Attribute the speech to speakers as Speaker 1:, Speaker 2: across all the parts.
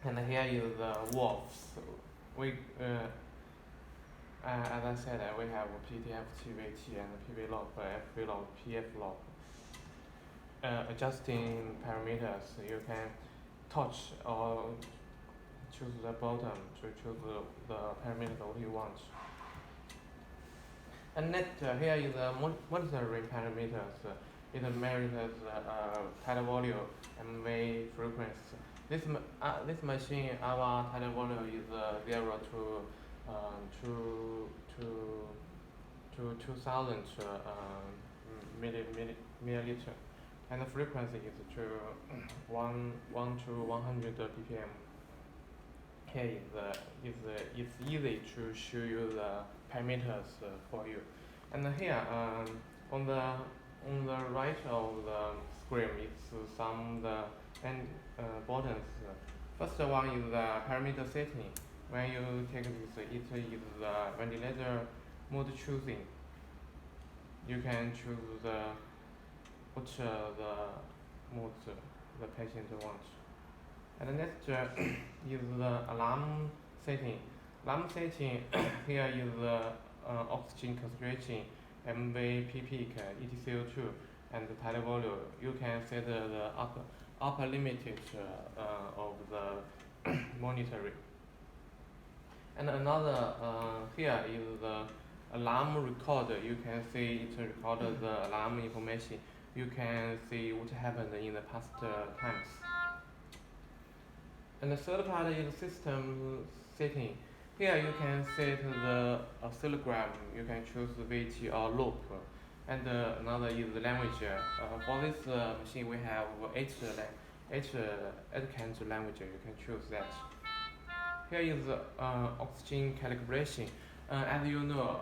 Speaker 1: And here is the wolves. We as I said, we have PTF, TVT, and PV log, FV log, PF log. Adjusting parameters, you can touch or choose the bottom to choose the parameter what you want. And next, here is the monitoring parameters. It measures tidal volume, MV frequency. This machine, our tidal volume is 0 to 2000 milliliter, and the frequency is to 1 to 100 ppm. Here it's easy to show you the parameters for you. And here on the right of the screen, it's some the buttons. First one is the parameter setting. When you take this, it is the ventilator mode choosing. You can choose what the mode the patient wants. And next is the alarm setting. Alarm setting here is the oxygen concentration, MV peak, EtCO2, and the tidal volume. You can set the upper limit of the monitoring. And another here is the alarm recorder. You can see it recorded the alarm information. You can see what happened in the past times. And the third part is system setting. Here you can set the oscillogram. You can choose VT or loop. And another is the language. For this machine, we have eight kinds of language. You can choose that. Here is oxygen calibration. As you know,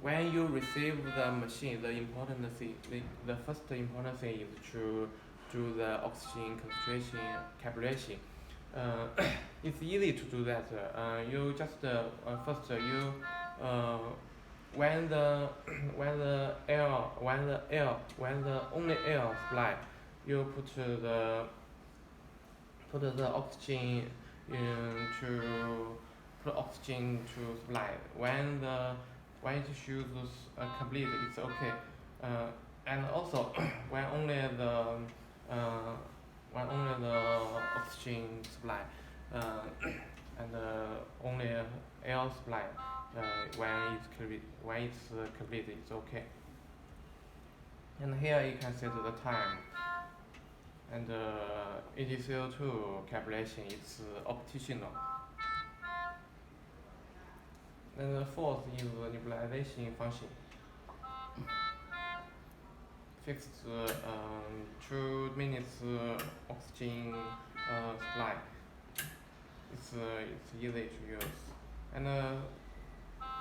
Speaker 1: when you receive the machine, the first important thing is to do the oxygen concentration calculation. It's easy to do that. You just first you when the only air supply, you put the oxygen to oxygen to supply. When it shows complete, it's okay. And also when only the oxygen supply and only air supply, when it's complete, it's okay. And here you can set the time. And EtCO2 calculation is optional. And the fourth is the nebulization function. Fixed 2 minutes oxygen supply. It's easy to use. And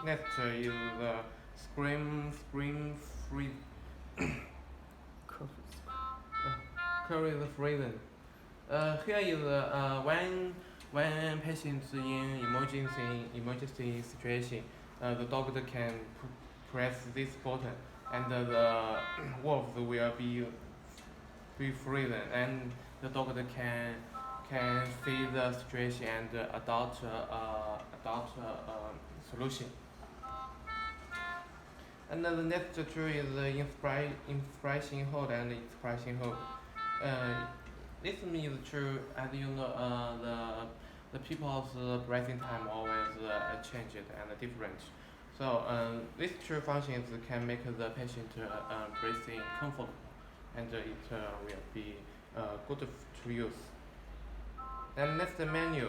Speaker 1: next is the screen free current freezing. Here is when patients in emergency situation, the doctor can press this button, and the wolves will be frozen, and the doctor can see the situation and adopt solution. And the next two is the inspiration hold and expiration hold. This means to, as you know, the people's breathing time always changed and different. So these two functions can make the patient breathing comfortable, and it will be good to use. And next menu.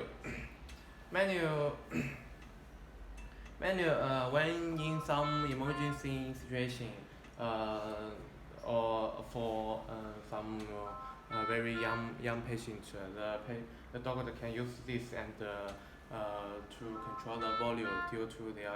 Speaker 1: When in some emergency situation, or for some very young patients, the doctor can use this and to control the volume due to their